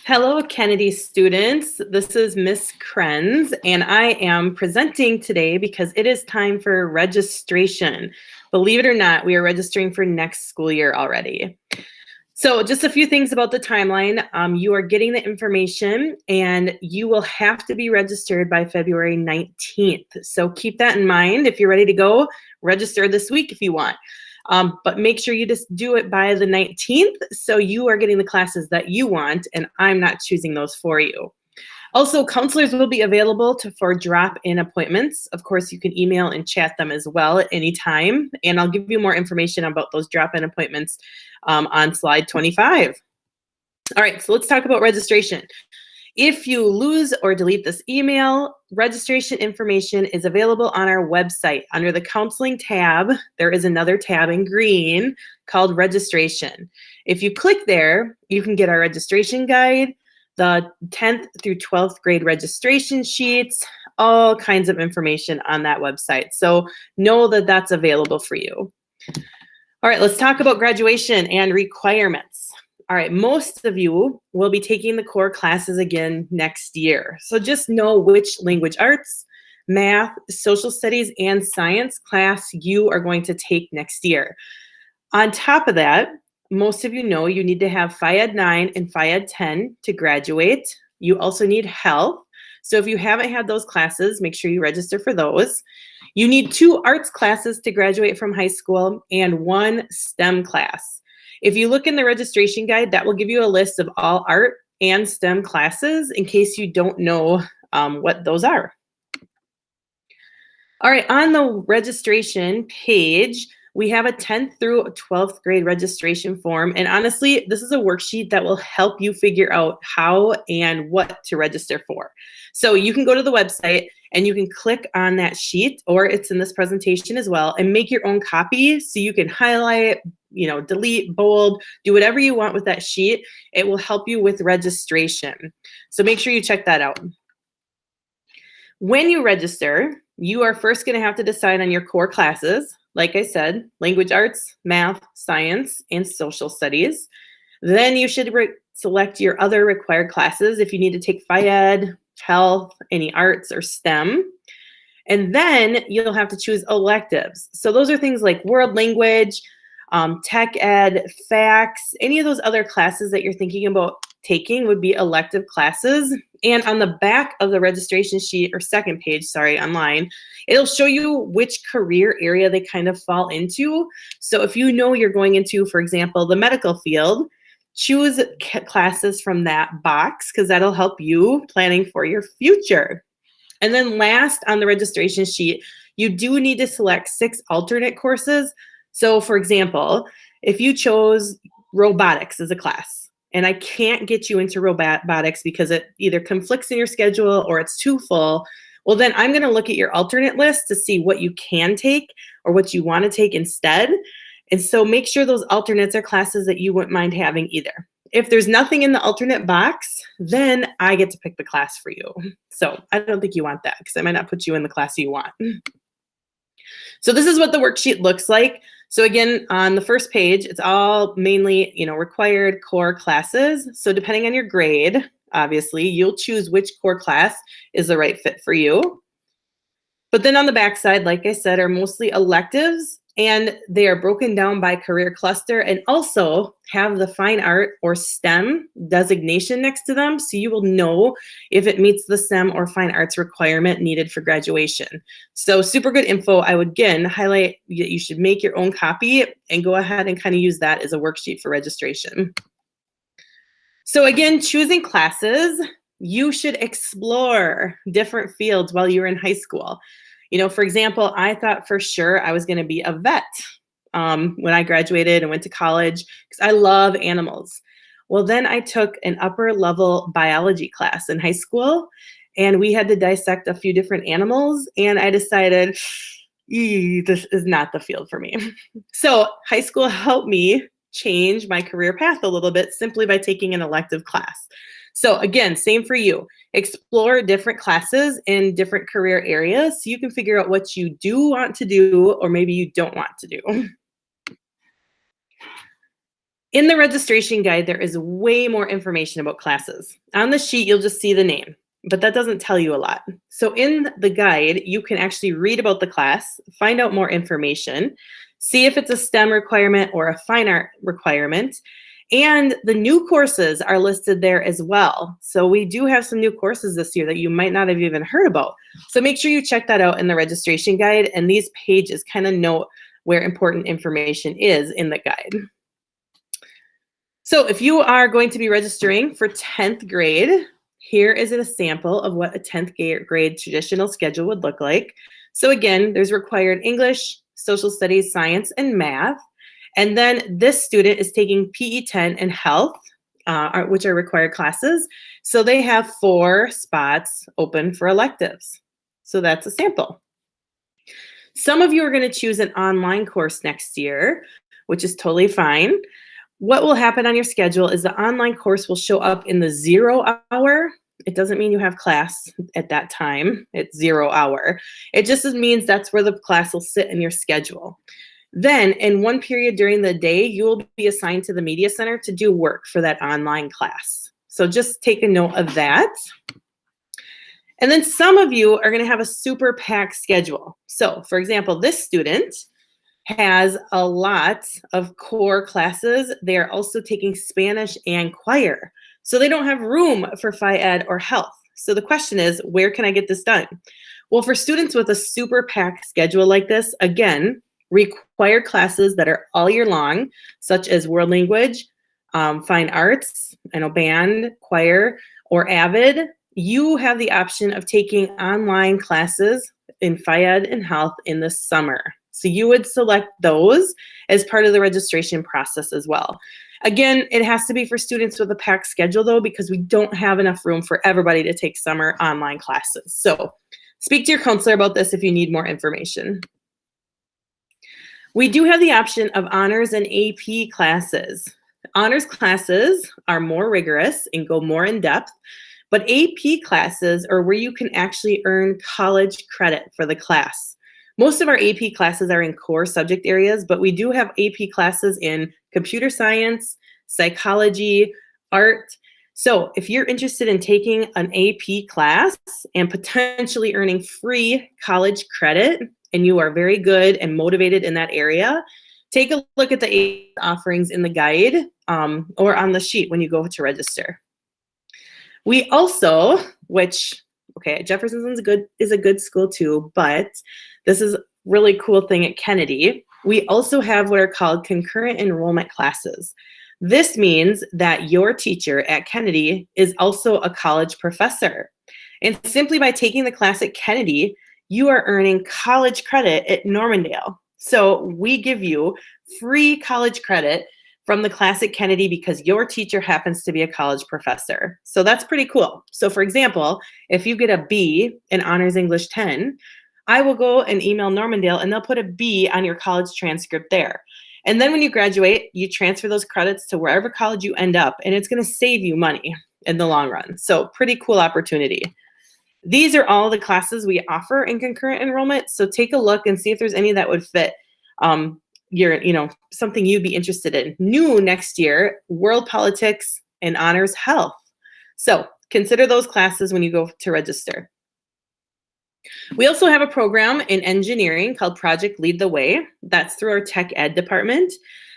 Hello, Kennedy students. This is Miss Krenz, and I am presenting today because it is time for registration. Believe it or not, we are registering for next school year already. So just a few things about the timeline. You are getting the information, and you will have to be registered by February 19th. So keep that in mind. If you're ready to go, register this week if you want. But make sure you just do it by the 19th, so you are getting the classes that you want, and I'm not choosing those for you. Also, counselors will be available for drop-in appointments. Of course, you can email and chat them as well at any time, and I'll give you more information about those drop-in appointments on slide 25. All right, so let's talk about registration. If you lose or delete this email, registration information is available on our website. Under the counseling tab, there is another tab in green called registration. If you click there, you can get our registration guide, the 10th through 12th grade registration sheets, all kinds of information on that website. So know that that's available for you. All right, let's talk about graduation and requirements. All right, most of you will be taking the core classes again next year. So just know which language arts, math, social studies, and science class you are going to take next year. On top of that, most of you know you need to have Phy-Ed 9 and Phy-Ed 10 to graduate. You also need health. So if you haven't had those classes, make sure you register for those. You need 2 arts classes to graduate from high school and 1 STEM class. If you look in the registration guide, that will give you a list of all art and STEM classes in case you don't know what those are. All right, on the registration page, we have a 10th through 12th grade registration form. And honestly, this is a worksheet that will help you figure out how and what to register for. So you can go to the website and you can click on that sheet, or it's in this presentation as well, and make your own copy so you can highlight, delete, bold, do whatever you want with that sheet. It will help you with registration. So make sure you check that out. When you register, you are first going to have to decide on your core classes. Like I said, language arts, math, science, and social studies. Then you should select your other required classes if you need to take Phy-Ed, health, any arts, or STEM. And then you'll have to choose electives. So those are things like world language, tech ed, facts, any of those other classes that you're thinking about taking would be elective classes. And on the back of the registration sheet, or second page, sorry, online, it'll show you which career area they kind of fall into. So if you know you're going into, for example, the medical field, choose classes from that box because that'll help you planning for your future. And then last on the registration sheet, you do need to select 6 alternate courses. So for example, if you chose robotics as a class, and I can't get you into robotics because it either conflicts in your schedule or it's too full, well, then I'm going to look at your alternate list to see what you can take or what you want to take instead. And so make sure those alternates are classes that you wouldn't mind having either. If there's nothing in the alternate box, then I get to pick the class for you. So I don't think you want that because I might not put you in the class you want. So this is what the worksheet looks like. So again, on the first page, it's all mainly, required core classes. So depending on your grade, obviously, you'll choose which core class is the right fit for you. But then on the back side, like I said, are mostly electives, and they are broken down by career cluster and also have the fine art or STEM designation next to them, so you will know if it meets the STEM or fine arts requirement needed for graduation. So super good info. I would again highlight that you should make your own copy and go ahead and kind of use that as a worksheet for registration. So again, choosing classes, you should explore different fields while you're in high school. For example, I thought for sure I was going to be a vet when I graduated and went to college because I love animals. Well, then I took an upper level biology class in high school, and we had to dissect a few different animals, and I decided, this is not the field for me. So high school helped me change my career path a little bit simply by taking an elective class. So again, same for you. Explore different classes in different career areas so you can figure out what you do want to do or maybe you don't want to do. In the registration guide, there is way more information about classes. On the sheet, you'll just see the name, but that doesn't tell you a lot. So in the guide, you can actually read about the class, find out more information, see if it's a STEM requirement or a fine art requirement, and the new courses are listed there as well. So we do have some new courses this year that you might not have even heard about. So make sure you check that out in the registration guide, and these pages kind of note where important information is in the guide. So if you are going to be registering for 10th grade, here is a sample of what a 10th grade traditional schedule would look like. So again, there's required English, social studies, science, and math. And then this student is taking PE 10 and health, which are required classes. So they have 4 spots open for electives. So that's a sample. Some of you are going to choose an online course next year, which is totally fine. What will happen on your schedule is the online course will show up in the 0 hour. It doesn't mean you have class at that time. It's 0 hour. It just means that's where the class will sit in your schedule. Then in one period during the day, you will be assigned to the media center to do work for that online class. So just take a note of that. And then some of you are going to have a super packed schedule. So for example, this student has a lot of core classes. They are also taking Spanish and choir. So they don't have room for Phi Ed or health. So the question is, where can I get this done? Well, for students with a super packed schedule like this, again, required classes that are all year long, such as world language, fine arts, band, choir, or AVID, you have the option of taking online classes in Phi Ed and health in the summer. So you would select those as part of the registration process as well. Again, it has to be for students with a packed schedule though, because we don't have enough room for everybody to take summer online classes. So speak to your counselor about this if you need more information. We do have the option of honors and AP classes. Honors classes are more rigorous and go more in depth, but AP classes are where you can actually earn college credit for the class. Most of our AP classes are in core subject areas, but we do have AP classes in computer science, psychology, art. So if you're interested in taking an AP class and potentially earning free college credit, and you are very good and motivated in that area, take a look at the AP offerings in the guide or on the sheet when you go to register. We also, Jefferson's is a good school too, but this is a really cool thing at Kennedy. We also have what are called concurrent enrollment classes. This means that your teacher at Kennedy is also a college professor. And simply by taking the class at Kennedy, you are earning college credit at Normandale. So we give you free college credit from the class at Kennedy because your teacher happens to be a college professor. So that's pretty cool. So for example, if you get a B in Honors English 10, I will go and email Normandale and they'll put a B on your college transcript there. And then when you graduate, you transfer those credits to wherever college you end up, and it's going to save you money in the long run. So pretty cool opportunity. These are all the classes we offer in concurrent enrollment. So take a look and see if there's any that would fit something you'd be interested in. New next year, world politics and honors health. So consider those classes when you go to register. We also have a program in engineering called Project Lead the Way. That's through our tech ed department.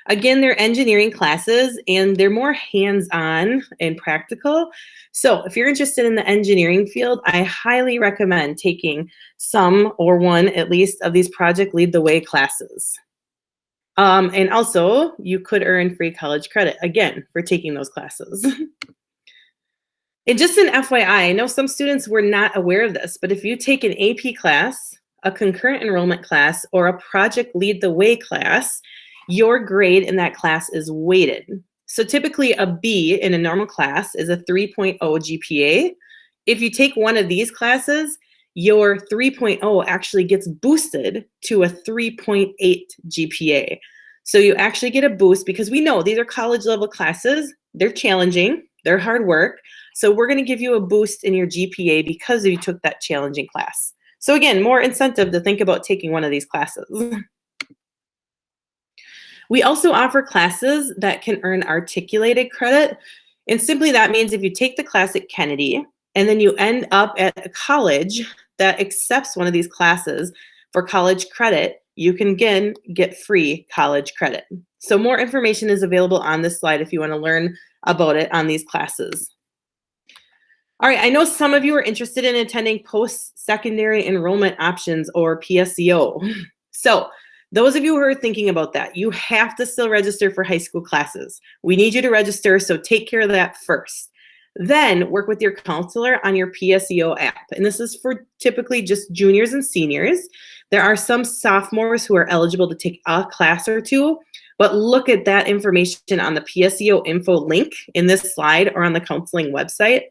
Again, they're engineering classes and they're more hands-on and practical. So if you're interested in the engineering field, I highly recommend taking some or one at least of these Project Lead the Way classes. And also you could earn free college credit again for taking those classes. And just an FYI, I know some students were not aware of this, but if you take an AP class, a concurrent enrollment class, or a Project Lead the Way class, your grade in that class is weighted. So typically a B in a normal class is a 3.0 GPA. If you take one of these classes, your 3.0 actually gets boosted to a 3.8 GPA. So you actually get a boost because we know these are college level classes. They're challenging, they're hard work. So we're going to give you a boost in your GPA because you took that challenging class. So again, more incentive to think about taking one of these classes. We also offer classes that can earn articulated credit. And simply that means if you take the class at Kennedy and then you end up at a college that accepts one of these classes for college credit, you can again get free college credit. So more information is available on this slide if you want to learn about it on these classes. All right, I know some of you are interested in attending post-secondary enrollment options or PSEO. So those of you who are thinking about that, you have to still register for high school classes. We need you to register, so take care of that first. Then work with your counselor on your PSEO app. And this is for typically just juniors and seniors. There are some sophomores who are eligible to take a class or two, but look at that information on the PSEO info link in this slide or on the counseling website.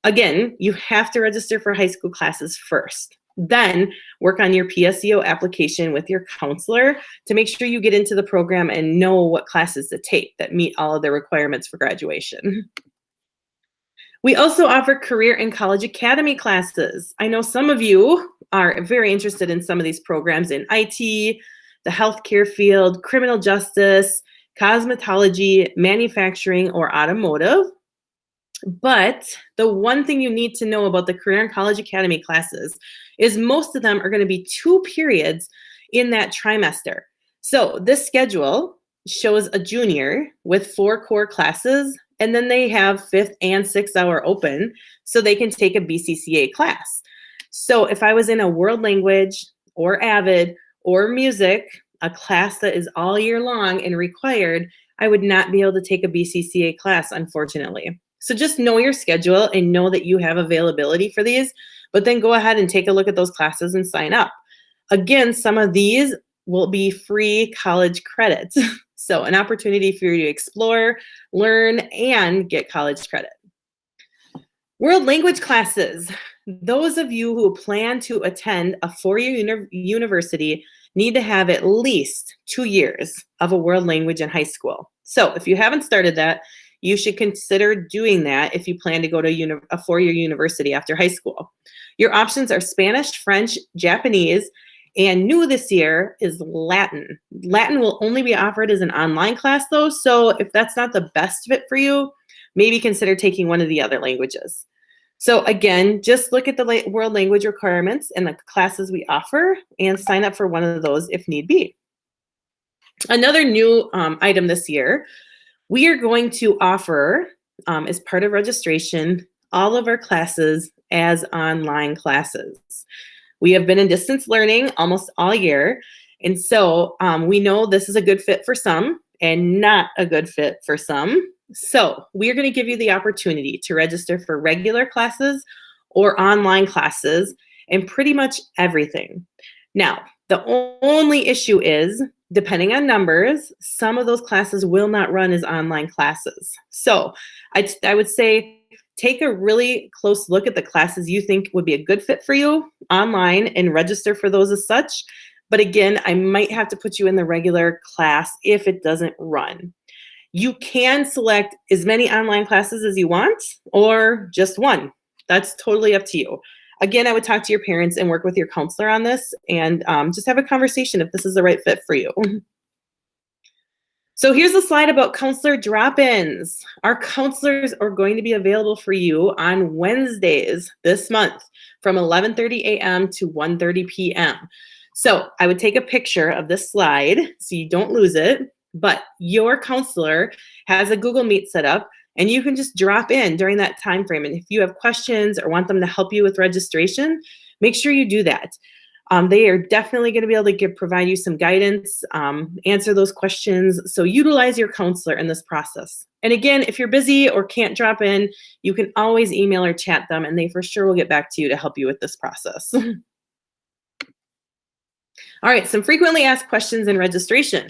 Again, you have to register for high school classes first. Then work on your PSEO application with your counselor to make sure you get into the program and know what classes to take that meet all of the requirements for graduation. We also offer career and college academy classes. I know some of you are very interested in some of these programs in IT, the healthcare field, criminal justice, cosmetology, manufacturing, or automotive. But the one thing you need to know about the Career and College Academy classes is most of them are going to be 2 periods in that trimester. So this schedule shows a junior with 4 core classes, and then they have 5th and 6th hour open so they can take a BCCA class. So if I was in a world language or AVID or music, a class that is all year long and required, I would not be able to take a BCCA class, unfortunately. So just know your schedule and know that you have availability for these, but then go ahead and take a look at those classes and sign up. Again, some of these will be free college credits. So an opportunity for you to explore, learn, and get college credit. World language classes. Those of you who plan to attend a 4-year university need to have at least 2 years of a world language in high school. So if you haven't started that, you should consider doing that if you plan to go to a 4-year university after high school. Your options are Spanish, French, Japanese, and new this year is Latin. Latin will only be offered as an online class though, so if that's not the best fit for you, maybe consider taking one of the other languages. So again, just look at the world language requirements and the classes we offer and sign up for one of those if need be. Another new item this year, we are going to offer, as part of registration, all of our classes as online classes. We have been in distance learning almost all year, and so we know this is a good fit for some and not a good fit for some. So we are going to give you the opportunity to register for regular classes or online classes and pretty much everything. Now, the only issue is, depending on numbers, some of those classes will not run as online classes. So I would say take a really close look at the classes you think would be a good fit for you online and register for those as such. But again, I might have to put you in the regular class if it doesn't run. You can select as many online classes as you want or just one. That's totally up to you. Again, I would talk to your parents and work with your counselor on this and just have a conversation if this is the right fit for you. So here's a slide about counselor drop-ins. Our counselors are going to be available for you on Wednesdays this month from 11:30 a.m. to 1:30 p.m. So I would take a picture of this slide so you don't lose it, but your counselor has a Google Meet set up and you can just drop in during that time frame. And if you have questions or want them to help you with registration, make sure you do that. They are definitely going to be able to provide you some guidance, answer those questions. So utilize your counselor in this process. And again, if you're busy or can't drop in, you can always email or chat them and they for sure will get back to you to help you with this process. All right, some frequently asked questions in registration.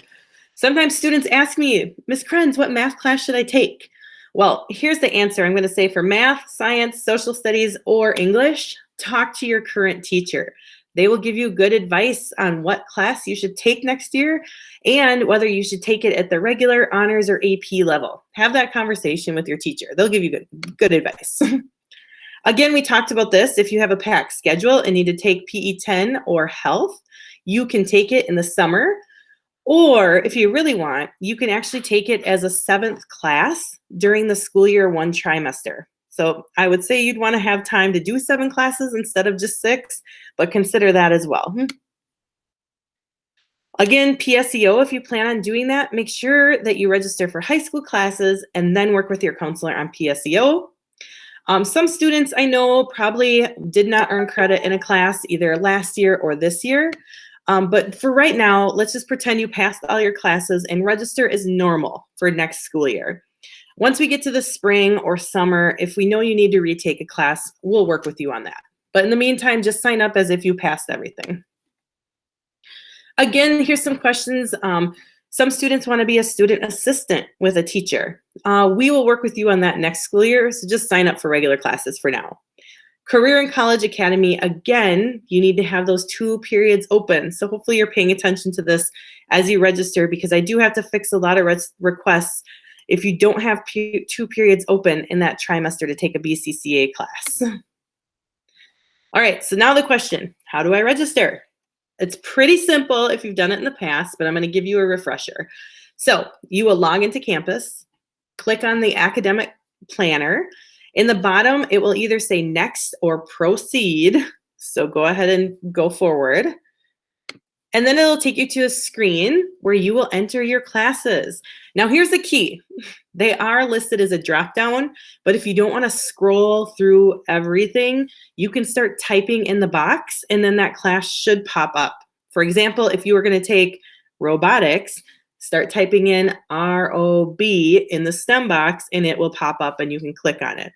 Sometimes students ask me, Ms. Krenz, what math class should I take? Well, here's the answer. I'm going to say for math, science, social studies, or English, talk to your current teacher. They will give you good advice on what class you should take next year and whether you should take it at the regular, honors, or AP level. Have that conversation with your teacher. They'll give you good advice. Again, we talked about this. If you have a packed schedule and need to take PE 10 or health, you can take it in the summer. Or if you really want, you can actually take it as a 7th class during the school year 1 trimester. So I would say you'd want to have time to do 7 classes instead of just 6, but consider that as well. Again, PSEO, if you plan on doing that, make sure that you register for high school classes and then work with your counselor on PSEO. Some students I know probably did not earn credit in a class either last year or this year. But for right now, let's just pretend you passed all your classes and register as normal for next school year. Once we get to the spring or summer, if we know you need to retake a class, we'll work with you on that. But in the meantime, just sign up as if you passed everything. Again, here's some questions. Some students want to be a student assistant with a teacher. We will work with you on that next school year, so just sign up for regular classes for now. Career and College Academy, again, you need to have those 2 periods open. So hopefully you're paying attention to this as you register, because I do have to fix a lot of requests if you don't have 2 periods open in that trimester to take a BCCA class. All right, so now the question, how do I register? It's pretty simple if you've done it in the past, but I'm going to give you a refresher. So you will log into campus, click on the academic planner. In the bottom, it will either say next or proceed. So go ahead and go forward. And then it'll take you to a screen where you will enter your classes. Now here's the key. They are listed as a drop-down, but if you don't want to scroll through everything, you can start typing in the box and then that class should pop up. For example, if you were going to take robotics, start typing in ROB in the STEM box and it will pop up and you can click on it.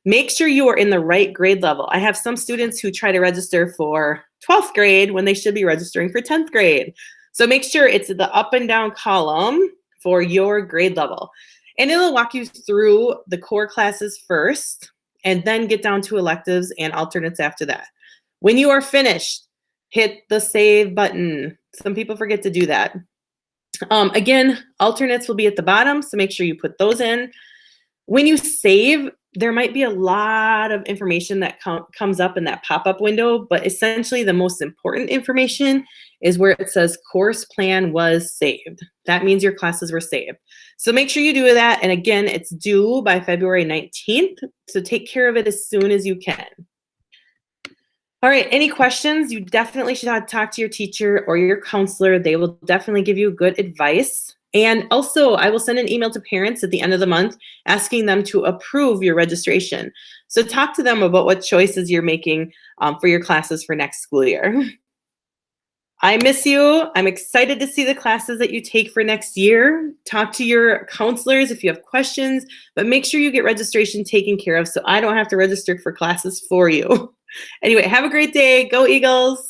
Make sure you are in the right grade level. I have some students who try to register for 12th grade when they should be registering for 10th grade. So make sure it's the up and down column for your grade level. And it'll walk you through the core classes first and then get down to electives and alternates after that. When you are finished, hit the save button. Some people forget to do that. Again, alternates will be at the bottom, so make sure you put those in. When you save, there might be a lot of information that comes up in that pop-up window, but essentially the most important information is where it says course plan was saved. That means your classes were saved. So make sure you do that. And again, it's due by February 19th. So take care of it as soon as you can. All right, any questions? You definitely should talk to your teacher or your counselor. They will definitely give you good advice. And also, I will send an email to parents at the end of the month asking them to approve your registration. So talk to them about what choices you're making for your classes for next school year. I miss you. I'm excited to see the classes that you take for next year. Talk to your counselors if you have questions, but make sure you get registration taken care of so I don't have to register for classes for you. Anyway, have a great day. Go Eagles.